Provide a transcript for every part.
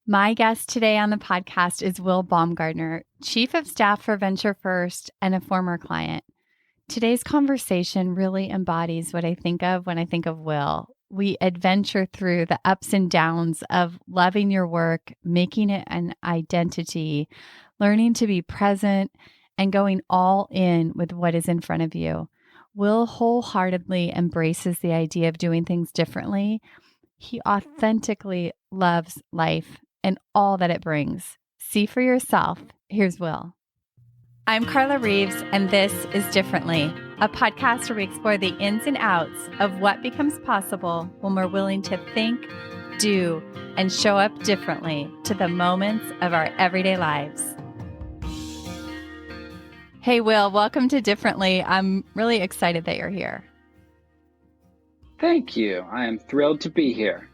My guest today on the podcast is Will Baumgardner, Chief of Staff for Venture First and a former client. Today's conversation really embodies what I think of when I think of Will. We adventure through the ups and downs of loving your work, making it an identity, learning to be present, and going all in with what is in front of you. Will wholeheartedly embraces the idea of doing things differently. He authentically loves life and all that it brings. See for yourself. Here's Will. I'm Carla Reeves, and this is Differently, a podcast where we explore the ins and outs of what becomes possible when we're willing to think, do, and show up differently to the moments of our everyday lives. Hey, Will, welcome to Differently. I'm really excited that you're here. Thank you. I am thrilled to be here.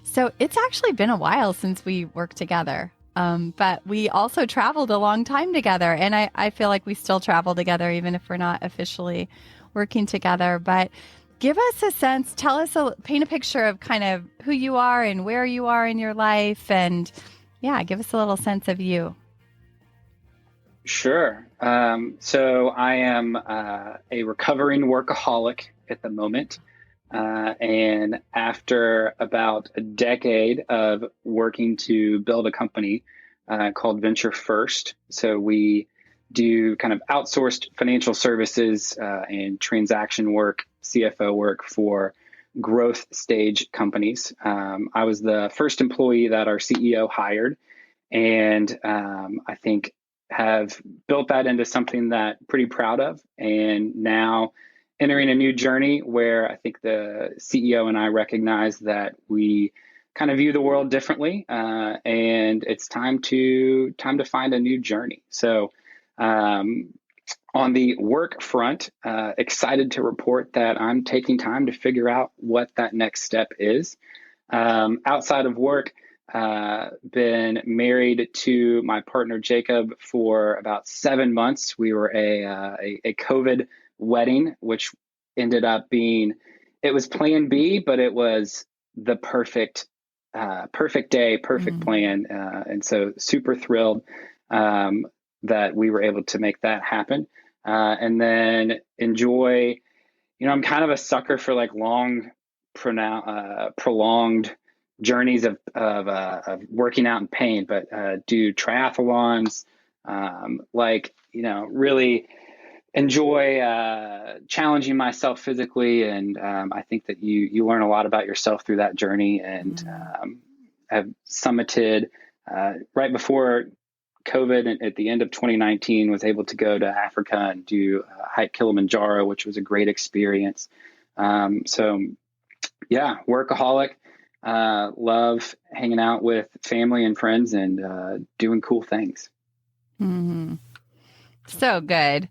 So it's actually been a while since we worked together, but we also traveled a long time together. And I feel like we still travel together, even if we're not officially working together. But give us a sense, paint a picture of kind of who you are and where you are in your life. And yeah, give us a little sense of you. Sure. So I am a recovering workaholic at the moment. And after about a decade of working to build a company called Venture First, so we do kind of outsourced financial services and transaction work, CFO work for growth stage companies. I was the first employee that our CEO hired, and I think have built that into something that pretty proud of. And now entering a new journey where I think the CEO and I recognize that we kind of view the world differently, and it's time to find a new journey. So on the work front, excited to report that I'm taking time to figure out what that next step is. Outside of work, been married to my partner Jacob for about 7 months. We were a COVID wedding, which ended up being, it was plan B, but it was the perfect day, perfect plan. And so super thrilled that we were able to make that happen. And then enjoy, I'm kind of a sucker for like long, prolonged journeys of working out in pain, but do triathlons, really enjoy challenging myself physically. And I think that you learn a lot about yourself through that journey, and have summited right before COVID, and at the end of 2019 was able to go to Africa and do hike Kilimanjaro, which was a great experience. So yeah, workaholic. Love hanging out with family and friends and doing cool things. Mm-hmm. So good.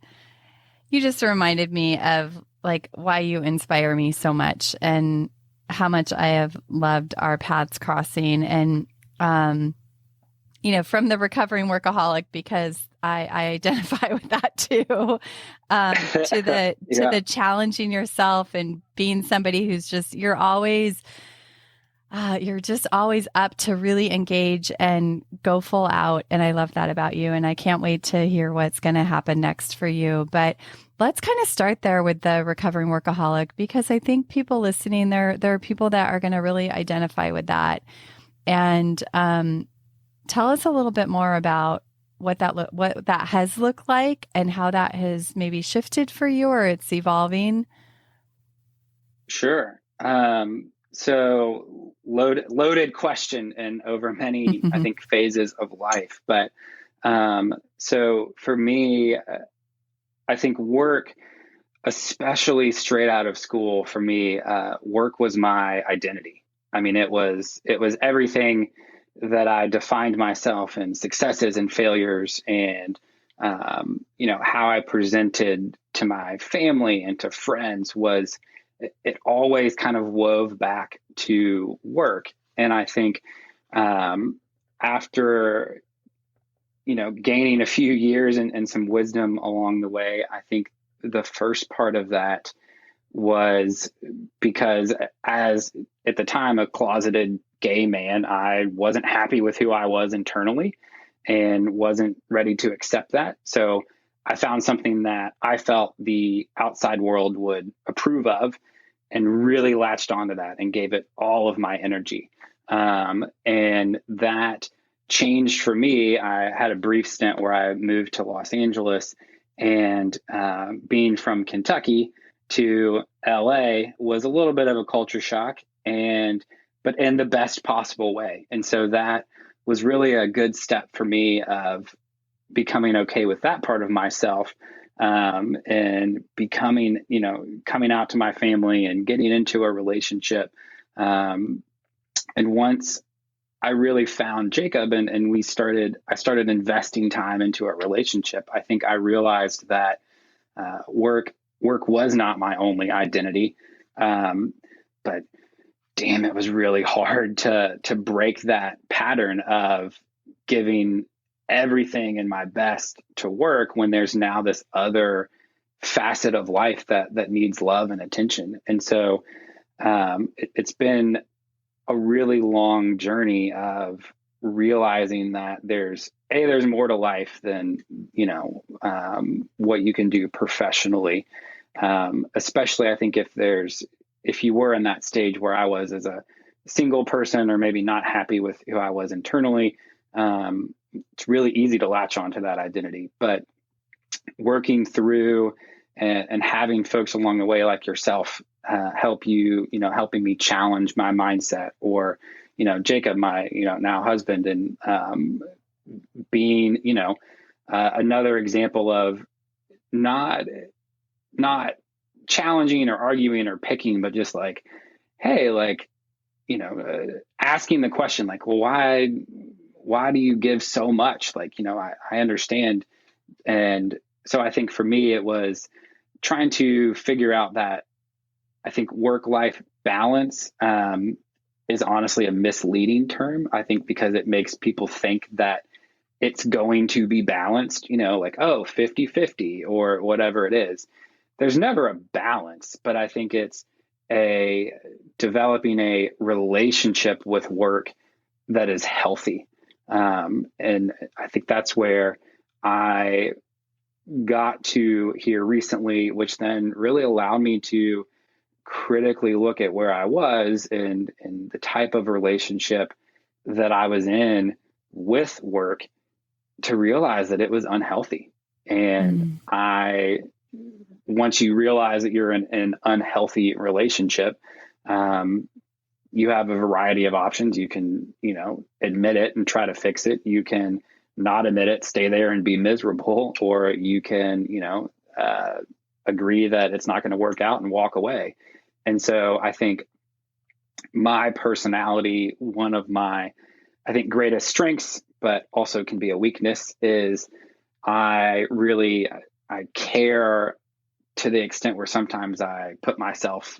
You just reminded me of like why you inspire me so much and how much I have loved our paths crossing. And, from the recovering workaholic, because I identify with that too, to the challenging yourself and being somebody who's just, you're just always up to really engage and go full out. And I love that about you. And I can't wait to hear what's going to happen next for you. But let's kind of start there with the recovering workaholic, because I think people listening, there are people that are going to really identify with that. And tell us a little bit more about what that has looked like and how that has maybe shifted for you, or it's evolving. Sure. So loaded question, and over many, I think, phases of life. But so for me, I think work, especially straight out of school, for me, work was my identity. I mean, it was everything that I defined myself, and successes and failures, and how I presented to my family and to friends was. It always kind of wove back to work. And I think after, gaining a few years and some wisdom along the way, I think the first part of that was because, as at the time a closeted gay man, I wasn't happy with who I was internally and wasn't ready to accept that. So I found something that I felt the outside world would approve of and really latched onto that and gave it all of my energy. And that changed for me. I had a brief stint where I moved to Los Angeles, and being from Kentucky to LA was a little bit of a culture shock, but in the best possible way. And so that was really a good step for me of becoming okay with that part of myself, and becoming, coming out to my family and getting into a relationship. And once I really found Jacob, and I started investing time into a relationship, I think I realized that work was not my only identity. But damn, it was really hard to break that pattern of giving everything in my best to work when there's now this other facet of life that needs love and attention. And so it's been a really long journey of realizing that there's more to life than, what you can do professionally. Especially I think if you were in that stage where I was as a single person, or maybe not happy with who I was internally, it's really easy to latch onto that identity. But working through and having folks along the way like yourself help you, helping me challenge my mindset, or, Jacob, my, now husband, and being, another example of not challenging or arguing or picking, but just like, hey, like, asking the question, like, well, why do you give so much? Like, I understand. And so I think for me, it was trying to figure out that I think work-life balance is honestly a misleading term. I think because it makes people think that it's going to be balanced, like, oh, 50-50 or whatever it is. There's never a balance, but I think it's developing a relationship with work that is healthy. And I think that's where I got to here recently, which then really allowed me to critically look at where I was and the type of relationship that I was in with work, to realize that it was unhealthy. And once you realize that you're in an unhealthy relationship, you have a variety of options. You can, admit it and try to fix it. You can not admit it, stay there and be miserable, or you can, agree that it's not going to work out and walk away. And so I think my personality, one of my, I think, greatest strengths, but also can be a weakness, is I care to the extent where sometimes I put myself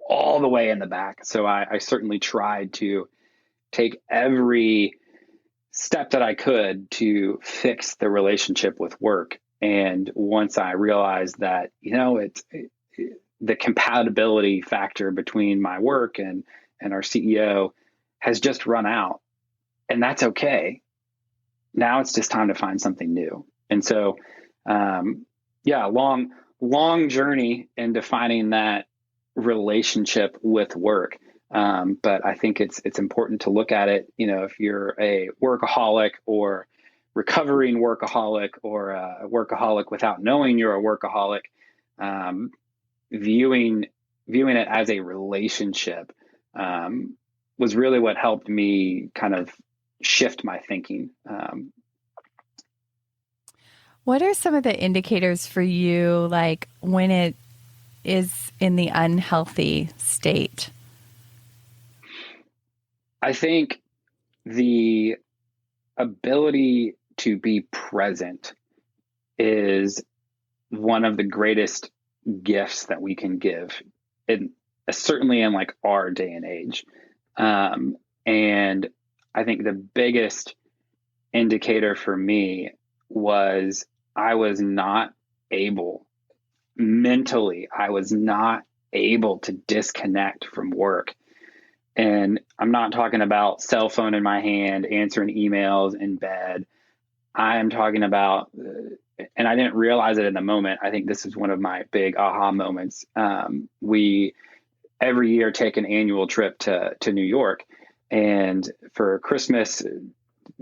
all the way in the back. So I certainly tried to take every step that I could to fix the relationship with work. And once I realized that, the compatibility factor between my work and our CEO has just run out, and that's okay. Now it's just time to find something new. And so, long journey in defining that relationship with work. But I think it's important to look at it, if you're a workaholic or recovering workaholic, or a workaholic without knowing you're a workaholic, viewing it as a relationship was really what helped me kind of shift my thinking. What are some of the indicators for you, like when it is in the unhealthy state? I think the ability to be present is one of the greatest gifts that we can give, certainly in like our day and age. And I think the biggest indicator for me was I was not able mentally, I was not able to disconnect from work. And I'm not talking about cell phone in my hand, answering emails in bed. I am talking about, and I didn't realize it in the moment. I think this is one of my big aha moments. We every year take an annual trip to New York, and for Christmas,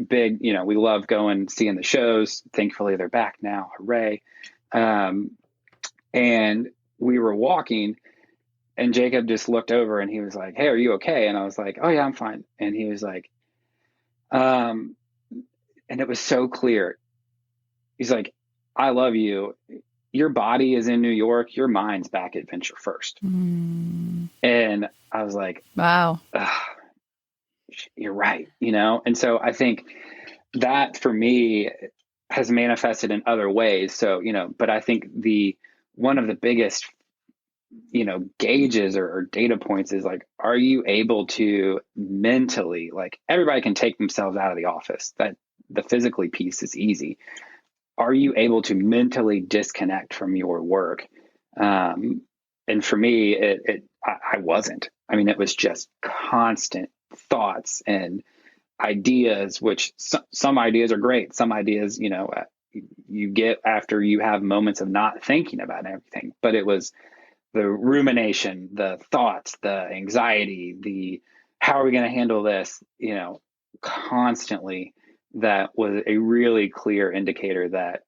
big, we love going, seeing the shows. Thankfully, they're back now. Hooray. And we were walking, and Jacob just looked over and he was like, "Hey, are you okay?" And I was like, "Oh yeah, I'm fine." And he was like, and it was so clear. He's like, "I love you. Your body is in New York. Your mind's back at Venture First." Mm. And I was like, Wow. You're right. And so I think that for me has manifested in other ways. So, but I think one of the biggest, gauges or data points is like, are you able to mentally, like, everybody can take themselves out of the office, that the physically piece is easy. Are you able to mentally disconnect from your work? And for me, I wasn't. I mean, it was just constant thoughts and ideas, which some ideas are great. Some ideas, you get after you have moments of not thinking about everything. But it was the rumination, the thoughts, the anxiety, the how are we going to handle this, constantly. That was a really clear indicator that,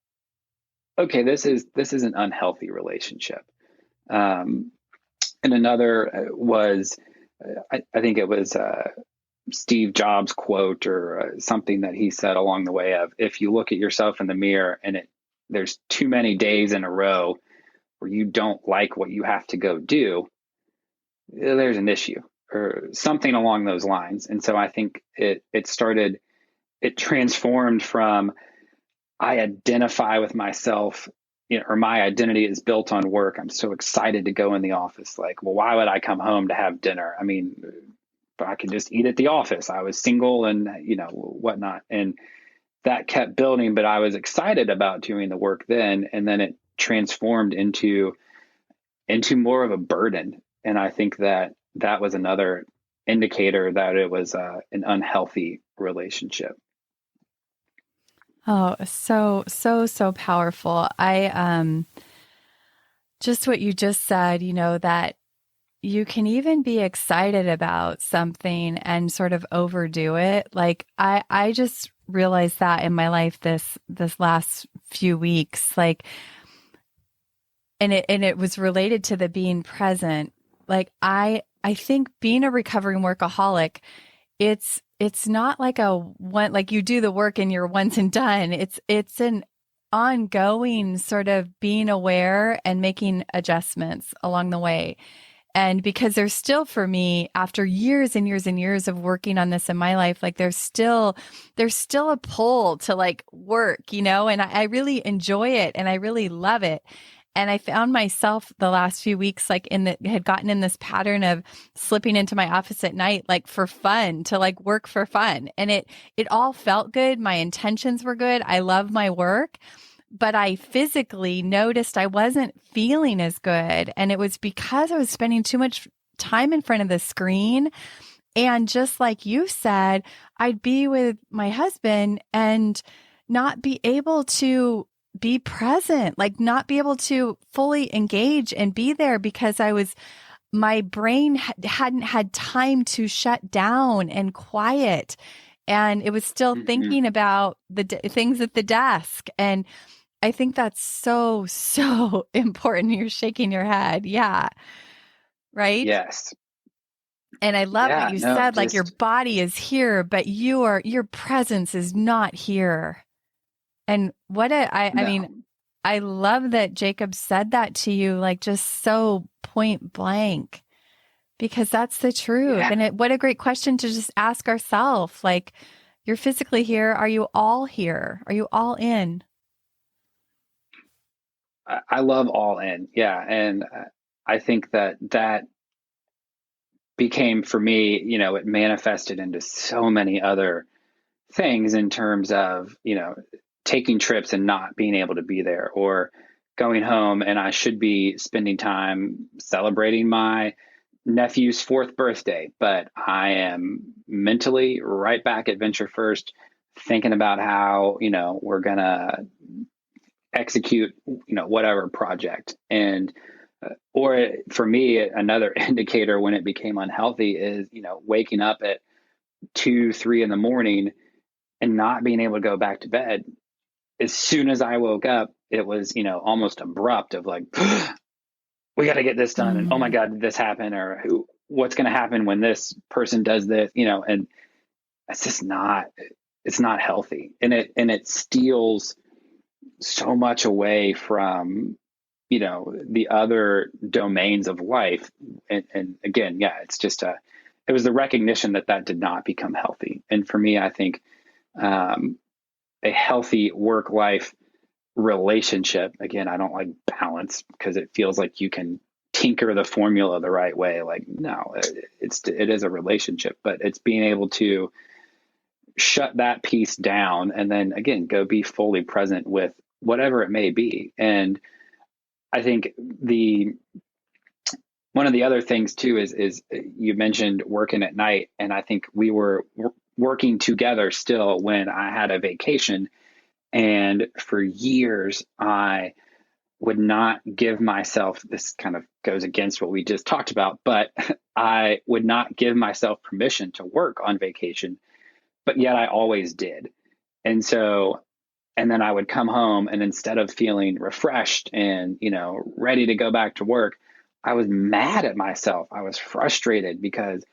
okay, this is an unhealthy relationship. And another was, I think it was Steve Jobs quote or something that he said along the way of, if you look at yourself in the mirror and there's too many days in a row where you don't like what you have to go do, there's an issue or something along those lines. And so I think it transformed from, I identify with myself, or my identity is built on work. I'm so excited to go in the office. Like, well, why would I come home to have dinner? I mean, I could just eat at the office. I was single and, whatnot. And that kept building, but I was excited about doing the work then. And then it transformed into more of a burden. And I think that was another indicator that it was an unhealthy relationship. Oh, so powerful. Just what you just said, that you can even be excited about something and sort of overdo it. Like I just realized that in my life this last few weeks, like, and it was related to the being present. Like I think being a recovering workaholic, it's not like like you do the work and you're once and done. It's an ongoing sort of being aware and making adjustments along the way. And because there's still, for me, after years and years and years of working on this in my life, like there's still a pull to like work, and I really enjoy it and I really love it. And I found myself the last few weeks, like had gotten in this pattern of slipping into my office at night, like for fun, to like work for fun. And it all felt good. My intentions were good. I love my work, but I physically noticed I wasn't feeling as good. And it was because I was spending too much time in front of the screen. And just like you said, I'd be with my husband and not be able to be present, like not be able to fully engage and be there because my brain hadn't had time to shut down and quiet. And it was still thinking about the things at the desk. And I think that's so important. You're shaking your head. Yeah. Right. Yes. And I love what you said, like your body is here, but your presence is not here. And I mean, I love that Jacob said that to you, like just so point blank, because that's the truth. Yeah. And what a great question to just ask ourselves. Like, you're physically here. Are you all here? Are you all in? I love all in. Yeah. And I think that became for me, it manifested into so many other things in terms of, taking trips and not being able to be there, or going home and I should be spending time celebrating my nephew's 4th birthday, but I am mentally right back at Venture First, thinking about how, we're going to execute, whatever project. And, or for me, another indicator when it became unhealthy is, waking up at 2, 3 in the morning and not being able to go back to bed. As soon as I woke up, it was, almost abrupt of like, we got to get this done. And oh my God, did this happen? Or what's going to happen when this person does this, and it's just it's not healthy. And it steals so much away from, the other domains of life. And again, yeah, it was the recognition that did not become healthy. And for me, I think, a healthy work-life relationship, again, I don't like balance because it feels like you can tinker the formula the right way. Like, no, it is a relationship, but it's being able to shut that piece down and then again, go be fully present with whatever it may be. And I think one of the other things too is you mentioned working at night. And I think we were working together still when I had a vacation. And for years, I would not give myself, this kind of goes against what we just talked about, but I would not give myself permission to work on vacation, but yet I always did. And then I would come home and instead of feeling refreshed and, ready to go back to work, I was mad at myself. I was frustrated because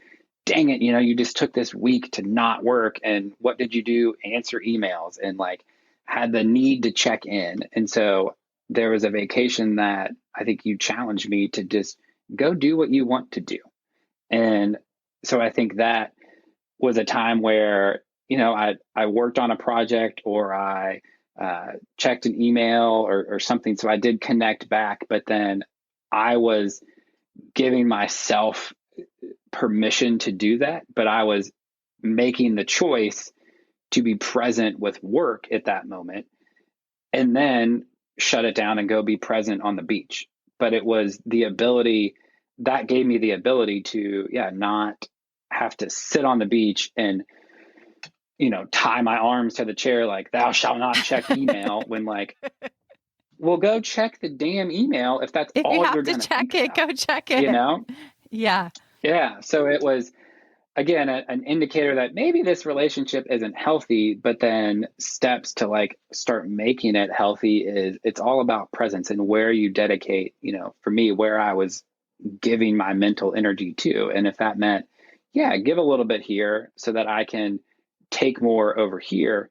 dang it, you just took this week to not work. And what did you do? Answer emails and had the need to check in. And so there was a vacation that I think you challenged me to just go do what you want to do. And so I think that was a time where, I worked on a project or I checked an email or something. So I did connect back, but then I was giving myself permission to do that, but I was making the choice to be present with work at that moment and then shut it down and go be present on the beach. But it was the ability that gave me the ability to, not have to sit on the beach and, tie my arms to the chair, like thou shalt not check email when well, go check the damn email. If that's if all you have you're to going to check it, about, go check it. Yeah. Yeah. So it was, again, an indicator that maybe this relationship isn't healthy, but then steps to start making it healthy is it's all about presence and where you dedicate, for me, where I was giving my mental energy to. And if that meant, give a little bit here so that I can take more over here,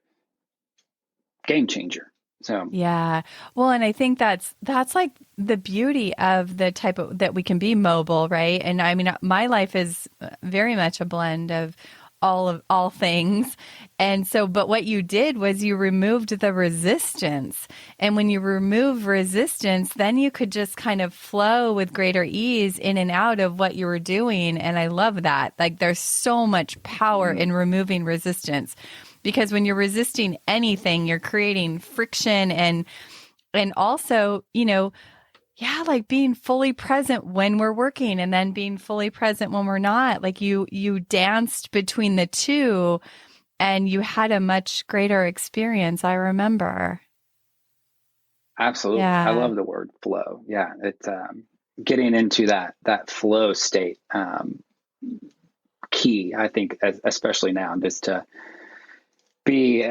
game changer. So, yeah. Well, and I think that's like the beauty of the type of that we can be mobile, right? And I mean, my life is very much a blend of all things. And so, but what you did was you removed the resistance. And when you remove resistance, then you could just kind of flow with greater ease in and out of what you were doing. And I love that. There's so much power in removing resistance. Because when you're resisting anything, you're creating friction and also, being fully present when we're working and then being fully present when we're not. You danced between the two and you had a much greater experience, I remember. Absolutely. Yeah. I love the word flow. Yeah. It's getting into that flow state. Key, I think, especially now, just to be,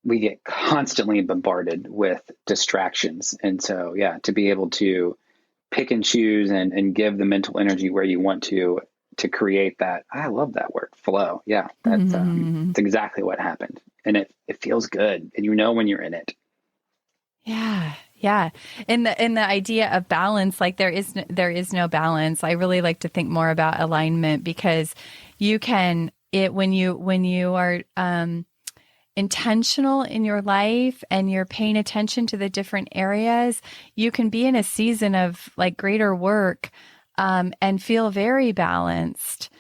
we get constantly bombarded with distractions. And so, to be able to pick and choose and give the mental energy where you want to create that. I love that word, flow. Yeah. That's it's exactly what happened. And it feels good. And when you're in it. Yeah. Yeah. And the idea of balance, there is no balance. I really like to think more about alignment because you can, when you are intentional in your life and you're paying attention to the different areas, you can be in a season of greater work and feel very balanced.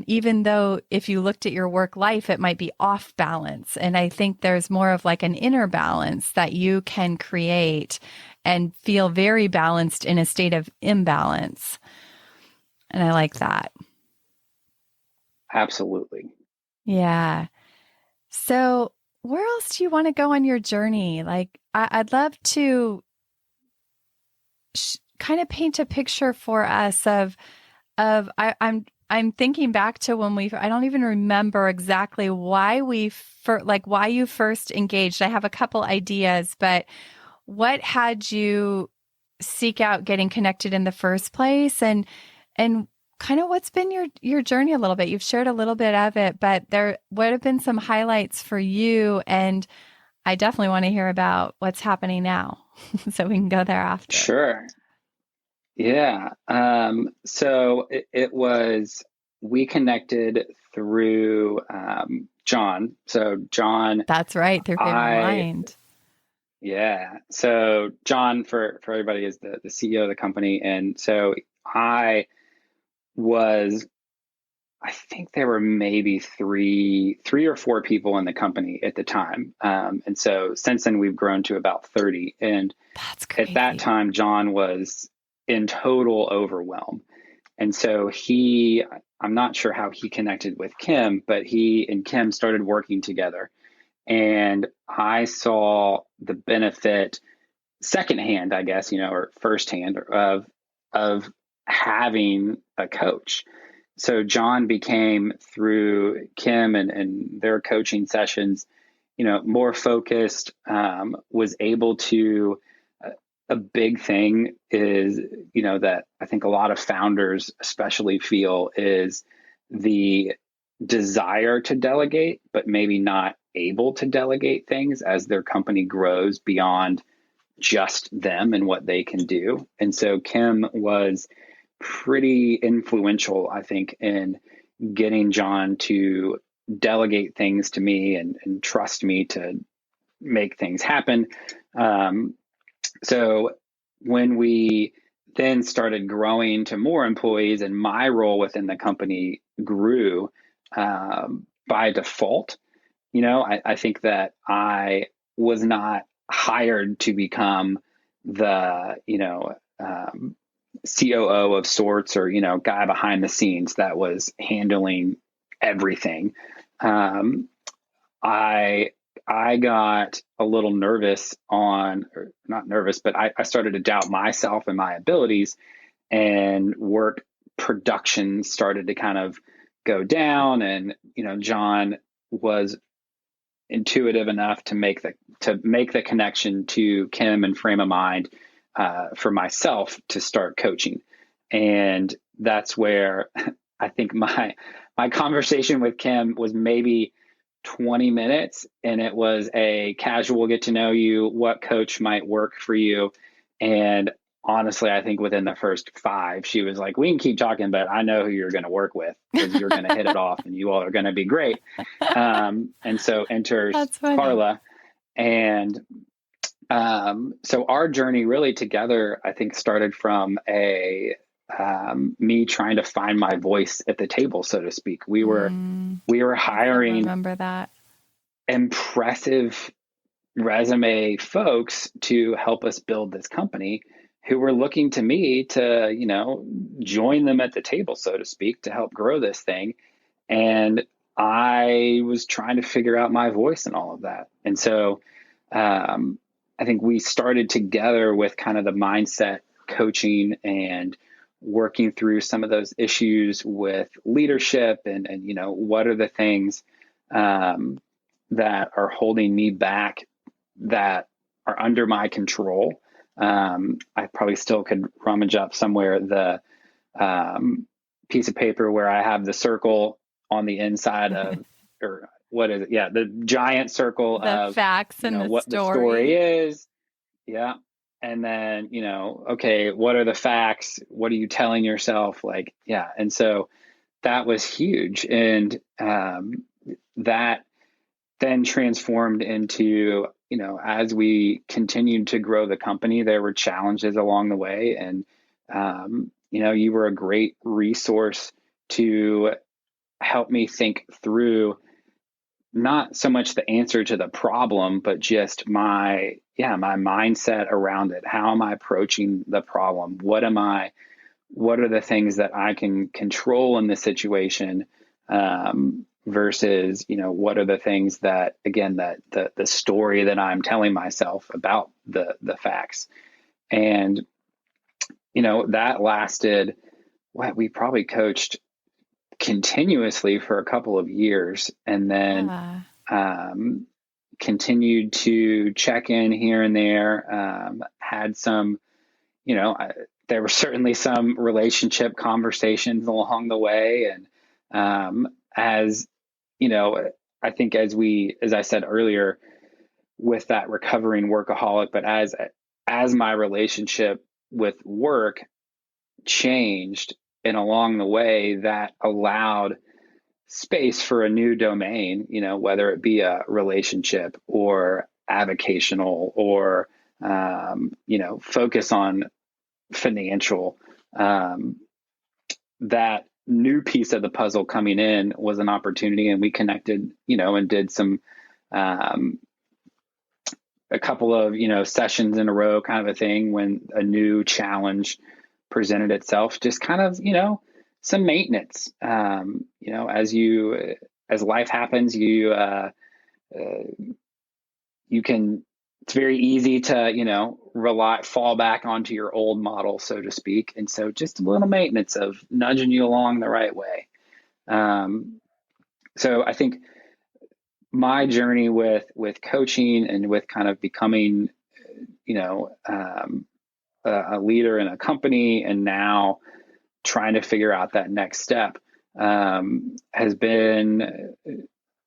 even though if you looked at your work life, it might be off balance. And I think there's more of like an inner balance that you can create and feel very balanced in a state of imbalance. And I like that. Absolutely. Yeah. So, where else do you want to go on your journey? Like, I'd love to kind of paint a picture for us of I'm thinking back to when I don't even remember exactly why why you first engaged. I have a couple ideas, but what had you seek out getting connected in the first place, and kind of what's been your journey a little bit? You've shared a little bit of it, but there would have been some highlights for you, and I definitely want to hear about what's happening now so we can go there after. Sure. Yeah. We connected through John. So John, That's right, through Favorite Mind. Yeah. So John, for everybody, is the CEO of the company. And so I think there were maybe three or four people in the company at the time. And so since then we've grown to about 30. And that's crazy. At that time, John was in total overwhelm. And so I'm not sure how he connected with Kim, but he and Kim started working together. And I saw the benefit secondhand, I guess, or firsthand of having a coach. So John became, through Kim and their coaching sessions, more focused, was able to, a big thing is, that I think a lot of founders especially feel is the desire to delegate, but maybe not able to delegate things as their company grows beyond just them and what they can do. And so Kim was pretty influential, I think, in getting John to delegate things to me and trust me to make things happen. So when we then started growing to more employees and my role within the company grew by default, I think that I was not hired to become the, COO of sorts, or, guy behind the scenes that was handling everything. I got a little nervous or not nervous, but I started to doubt myself and my abilities, and work production started to kind of go down. And, John was intuitive enough to make the connection to Kim and Frame of Mind for myself to start coaching. And that's where I think my conversation with Kim was maybe 20 minutes, and it was a casual get to know you, what coach might work for you. And honestly, I think within the first 5, she was like, we can keep talking, but I know who you're going to work with, because you're going to hit it off and you all are going to be great. And so enters Carla. And so our journey really together, I think, started from me trying to find my voice at the table, so to speak. We were hiring, I remember that, impressive resume folks to help us build this company, who were looking to me to, join them at the table, so to speak, to help grow this thing. And I was trying to figure out my voice in all of that. And so I think we started together with kind of the mindset coaching and working through some of those issues with leadership and what are the things that are holding me back, that are under my control. I probably still could rummage up somewhere the piece of paper where I have the circle on the inside of, or what is it? Yeah, the giant circle of facts and what the story is. Yeah. And then, okay, what are the facts? What are you telling yourself? Like, yeah. And so that was huge. And that then transformed into, as we continued to grow the company, there were challenges along the way. And, you were a great resource to helped me think through not so much the answer to the problem, but just my mindset around it. How am I approaching the problem? What are the things that I can control in this situation? Versus, what are the things that, again, that the story that I'm telling myself about the facts. And, that lasted, we probably coached continuously for a couple of years, and then continued to check in here and there. Had some, there were certainly some relationship conversations along the way. And as I think as I said earlier, with that recovering workaholic, but as my relationship with work changed, and along the way that allowed space for a new domain, whether it be a relationship or avocational or, focus on financial, that new piece of the puzzle coming in was an opportunity. And we connected, and did some, a couple of, sessions in a row kind of a thing when a new challenge presented itself, just kind of, some maintenance, as life happens, it's very easy to, fall back onto your old model, so to speak. And so just a little maintenance of nudging you along the right way. So I think my journey with coaching and with kind of becoming, a leader in a company, and now trying to figure out that next step, has been,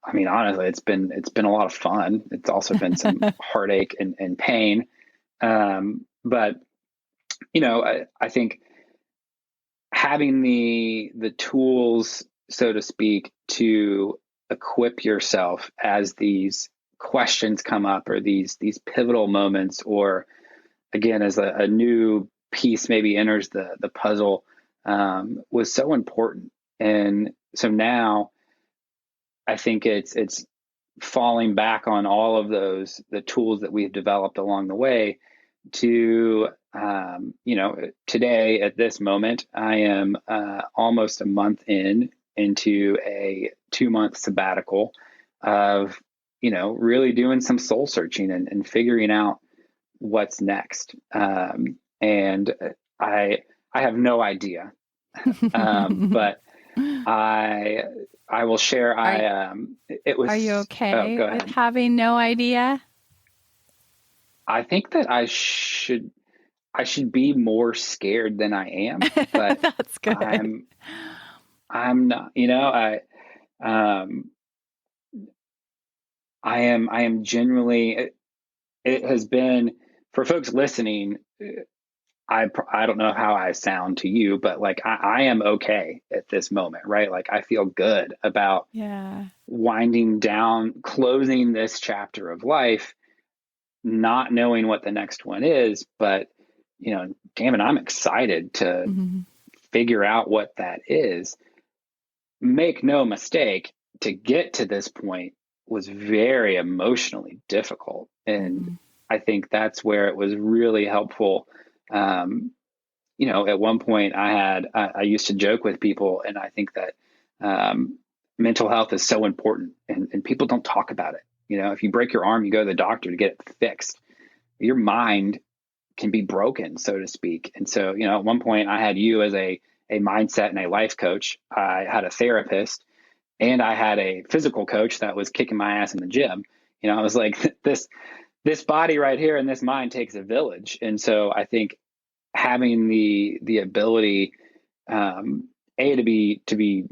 honestly, it's been a lot of fun. It's also been some heartache and pain. But, I think having the tools, so to speak, to equip yourself as these questions come up, or these pivotal moments, or again, as a new piece maybe enters the puzzle, was so important. And so now I think it's falling back on all of the tools that we've developed along the way to, today at this moment, I am almost a month into a 2-month sabbatical of, really doing some soul searching and figuring out what's next. And I have no idea, but I will share. It was. Are you okay with having no idea? I think that I should be more scared than I am, but That's good. I'm not. I am genuinely. It has been, for folks listening, I don't know how I sound to you, but I am okay at this moment, right? I feel good about winding down, closing this chapter of life, not knowing what the next one is, but damn it, I'm excited to figure out what that is. Make no mistake, to get to this point was very emotionally difficult. And I think that's where it was really helpful. At one point I used to joke with people, and I think that mental health is so important, and people don't talk about it. If you break your arm, you go to the doctor to get it fixed. Your mind can be broken, so to speak. And so, at one point I had you as a mindset and a life coach. I had a therapist, and I had a physical coach that was kicking my ass in the gym. I was like, this body right here and this mind takes a village. And so I think having the ability, to be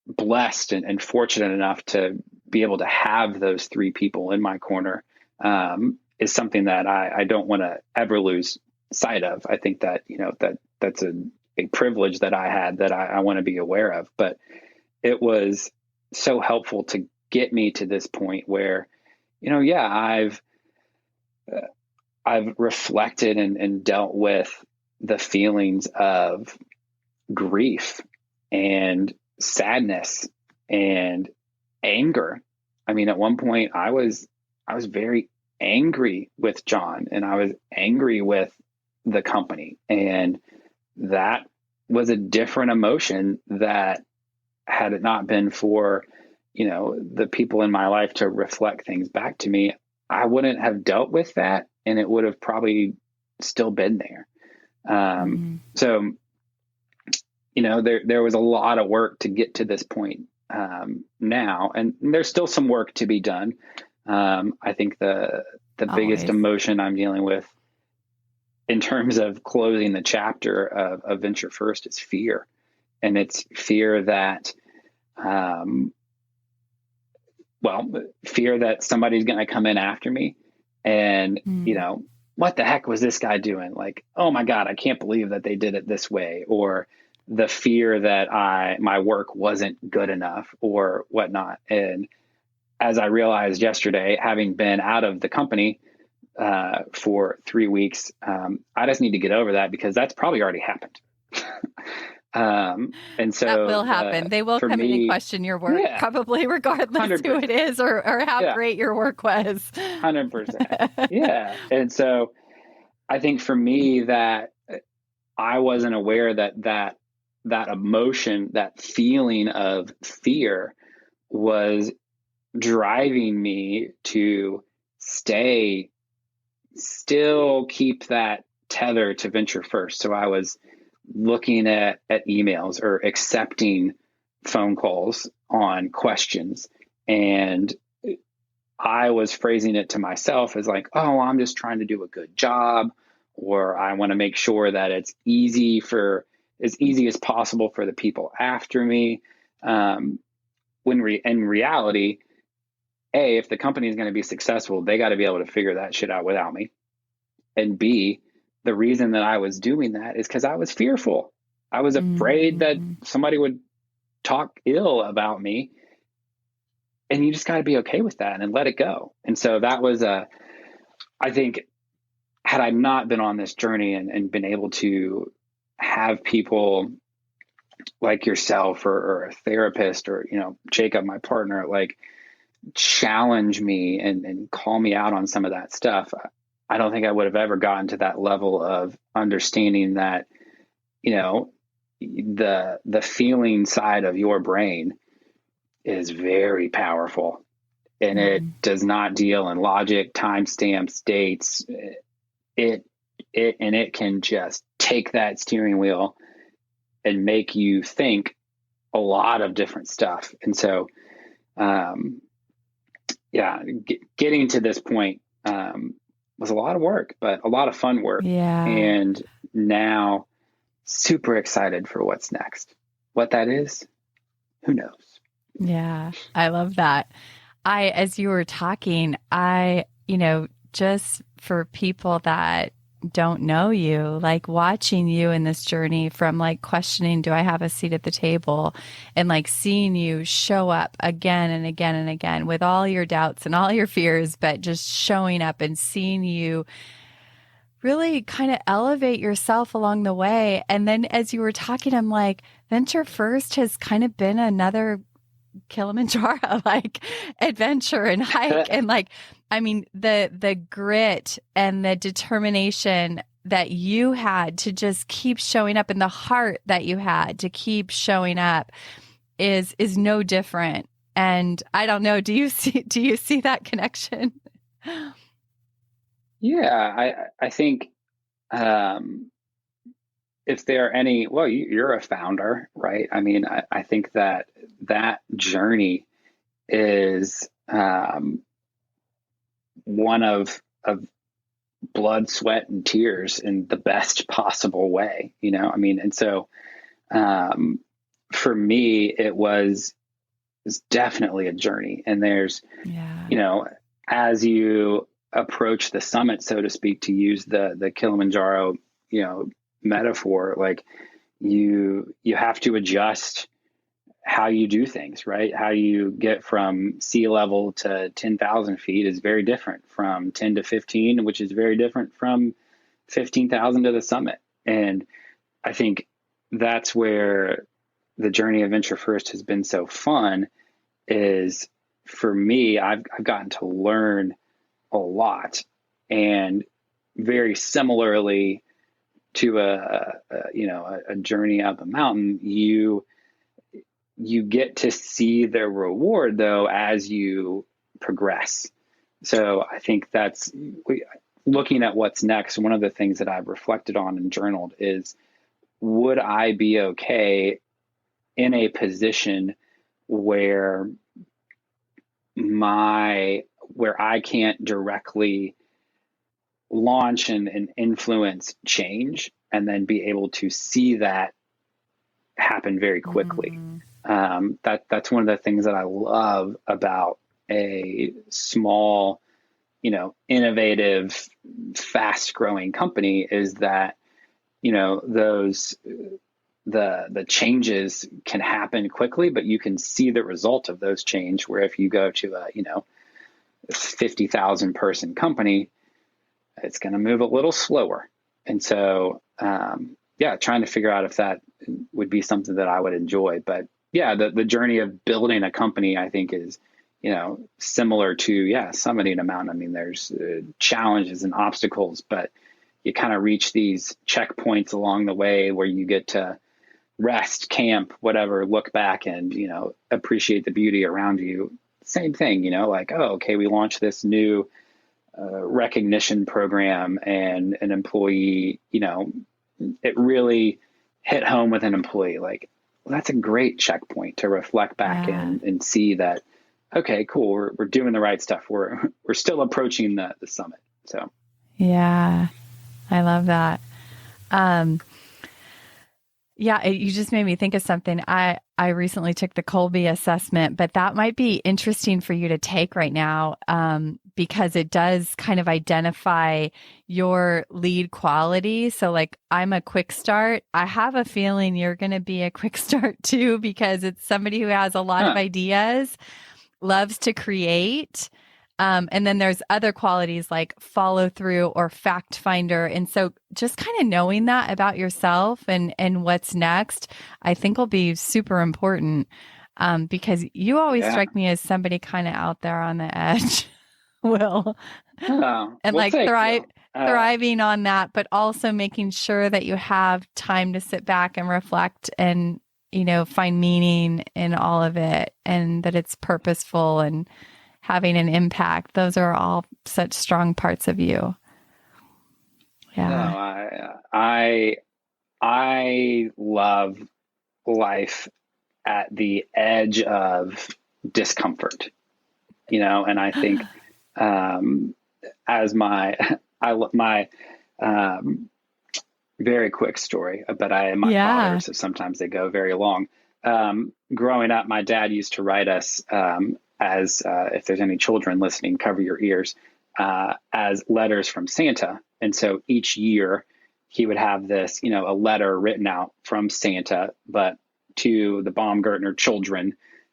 blessed and fortunate enough to be able to have those three people in my corner, is something that I don't want to ever lose sight of. I think that, that's a privilege that I had that I want to be aware of. But it was so helpful to get me to this point where, I've reflected and dealt with the feelings of grief and sadness and anger. I mean, at one point I was very angry with John, and I was angry with the company. And that was a different emotion that, had it not been for, the people in my life to reflect things back to me, I wouldn't have dealt with that, and it would have probably still been there. So, there was a lot of work to get to this point now, and there's still some work to be done. I think the biggest emotion I'm dealing with in terms of closing the chapter of Venture First is fear. And it's fear that, fear that somebody's going to come in after me and, what the heck was this guy doing? Like, oh my God, I can't believe that they did it this way. Or the fear that my work wasn't good enough or whatnot. And as I realized yesterday, having been out of the company for 3 weeks, I just need to get over that, because that's probably already happened. And so that will happen. They will come in and question your work, probably regardless 100%. Who it is or how great your work was. 100%. Yeah. And so I think for me, that I wasn't aware that emotion, that feeling of fear, was driving me to still keep that tether to Venture First. So I was looking at emails or accepting phone calls on questions, and I was phrasing it to myself as like, oh, I'm just trying to do a good job, or I want to make sure that it's as easy as possible for the people after me. When in reality, A, if the company is going to be successful, they got to be able to figure that shit out without me. And B, the reason that I was doing that is because I was fearful. I was afraid that somebody would talk ill about me. And you just got to be okay with that and let it go. And so that was I think, had I not been on this journey and been able to have people like yourself or a therapist or, Jacob, my partner, like challenge me and call me out on some of that stuff, I don't think I would have ever gotten to that level of understanding that, the feeling side of your brain is very powerful, and it does not deal in logic, timestamps, dates. It can just take that steering wheel and make you think a lot of different stuff. And so, getting to this point was a lot of work, but a lot of fun work. Yeah. And now super excited for what's next. What that is, who knows? Yeah, I love that. As you were talking, just for people that don't know you, like watching you in this journey from like questioning, do I have a seat at the table? And like seeing you show up again and again and again with all your doubts and all your fears, but just showing up and seeing you really kind of elevate yourself along the way. And then as you were talking, I'm like, Venture First has kind of been another Kilimanjaro like adventure and hike. And like, I mean, the grit and the determination that you had to just keep showing up, and the heart that you had to keep showing up is no different. And I don't know, do you see that connection? Yeah, I think if there are any, well, you're a founder, right? I mean, I think that journey is one of blood, sweat, and tears in the best possible way, I mean, and so for me, it's definitely a journey. And there's, as you approach the summit, so to speak, to use the Kilimanjaro, metaphor, like you have to adjust how you do things, right? How you get from sea level to 10,000 feet is very different from 10 to 15, which is very different from 15,000 to the summit. And I think that's where the journey of Venture First has been so fun, is for me, I've gotten to learn a lot, and very similarly to a journey up a mountain, you get to see the reward though as you progress. So I think that's looking at what's next. One of the things that I've reflected on and journaled is, would I be okay in a position where I can't directly launch and influence change, and then be able to see that happen very quickly. That's one of the things that I love about a small, innovative, fast growing company, is that, the changes can happen quickly, but you can see the result of those change. Where if you go to a, 50,000 person company, it's going to move a little slower. And so, trying to figure out if that would be something that I would enjoy. But yeah, the journey of building a company, I think, is, similar to, summiting a mountain. I mean, there's challenges and obstacles, but you kind of reach these checkpoints along the way where you get to rest, camp, whatever, look back and, appreciate the beauty around you. Same thing, like, oh, okay, we launched this new recognition program, and an employee, it really hit home with an employee. Like, well, that's a great checkpoint to reflect back and see that, okay, cool, we're doing the right stuff. We're still approaching the summit. So yeah, I love that. You just made me think of something. I recently took the Colby assessment, but that might be interesting for you to take right now, because it does kind of identify your lead quality. So like, I'm a quick start. I have a feeling you're going to be a quick start too, because it's somebody who has a lot of ideas, loves to create. And then there's other qualities like follow through or fact finder. And so just kind of knowing that about yourself and what's next, I think will be super important, because you always strike me as somebody kind of out there on the edge, Will. And like thriving on that, but also making sure that you have time to sit back and reflect and, find meaning in all of it, and that it's purposeful and having an impact. Those are all such strong parts of you. Yeah. No, I love life at the edge of discomfort, and I think, as my very quick story, but I am my father, so sometimes they go very long. Growing up, my dad used to write us, as if there's any children listening, cover your ears, as letters from Santa. And so each year he would have this, a letter written out from Santa, but to the Baumgardner children,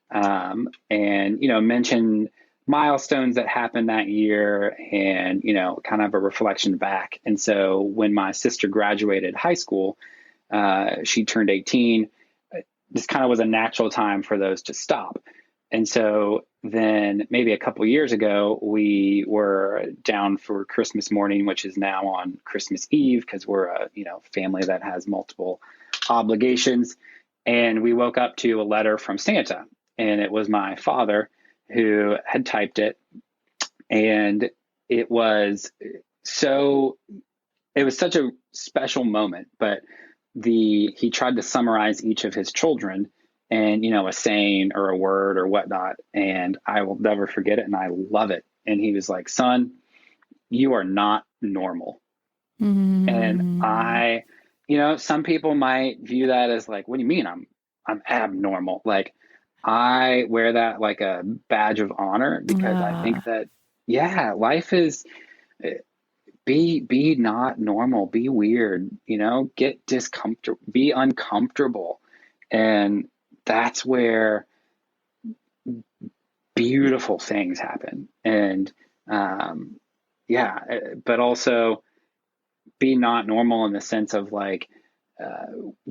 and, mention milestones that happened that year, and, kind of a reflection back. And so when my sister graduated high school, she turned 18. This kind of was a natural time for those to stop. And so then maybe a couple of years ago, we were down for Christmas morning, which is now on Christmas Eve, because we're a family that has multiple obligations. And we woke up to a letter from Santa, and it was my father who had typed it. And it was such a special moment, but he tried to summarize each of his children and, a saying or a word or whatnot. And I will never forget it. And I love it. And he was like, son, you are not normal. Mm-hmm. And I, some people might view that as like, what do you mean I'm abnormal? Like, I wear that like a badge of honor, because I think that, life is, be not normal, be weird, get discomfortable, be uncomfortable. And that's where beautiful things happen. And, but also be not normal in the sense of like,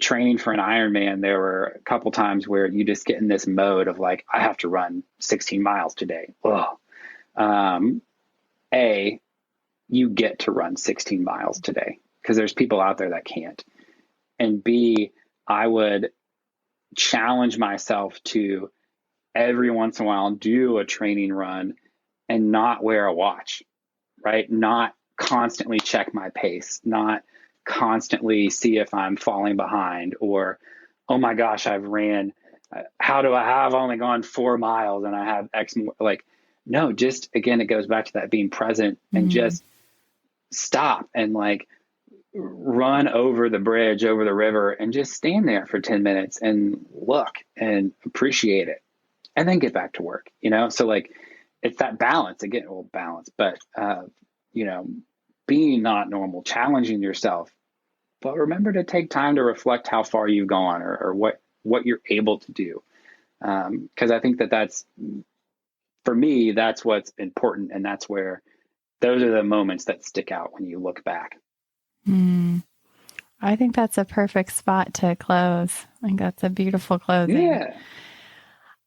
training for an Ironman, there were a couple times where you just get in this mode of like, I have to run 16 miles today. You get to run 16 miles today because there's people out there that can't. And B, I would challenge myself to every once in a while do a training run and not wear a watch, right? Not constantly check my pace, not constantly see if I'm falling behind or, oh my gosh, I've only gone 4 miles and I have X more. Like, no, just again, it goes back to that being present and just stop and like run over the bridge, over the river, and just stand there for 10 minutes and look and appreciate it and then get back to work, So like, it's that balance again, but, being not normal, challenging yourself, but remember to take time to reflect how far you've gone or what you're able to do. Cause I think that's, for me, that's what's important. And that's where those are the moments that stick out when you look back. I think that's a perfect spot to close. I think that's a beautiful closing. Yeah.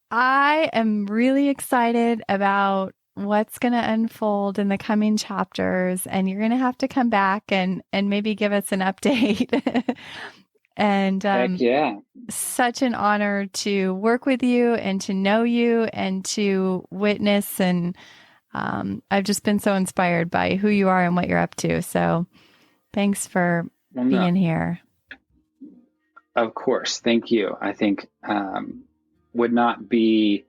I am really excited about what's going to unfold in the coming chapters, and you're going to have to come back and maybe give us an update. And Heck yeah. Such an honor to work with you and to know you and to witness. And I've just been so inspired by who you are and what you're up to. So thanks for being here. Of course. Thank you. I think would not be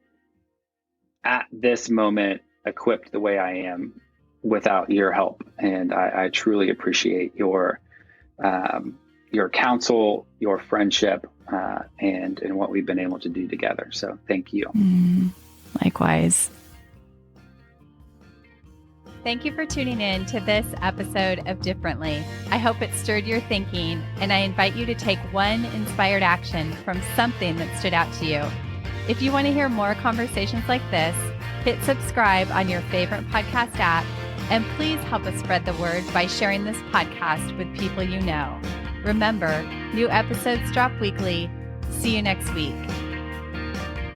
at this moment equipped the way I am without your help. And I truly appreciate your counsel, your friendship, and what we've been able to do together. So thank you. Likewise. Thank you for tuning in to this episode of Differently. I hope it stirred your thinking, and I invite you to take one inspired action from something that stood out to you. If you want to hear more conversations like this, hit subscribe on your favorite podcast app, and please help us spread the word by sharing this podcast with people you know. Remember, new episodes drop weekly. See you next week.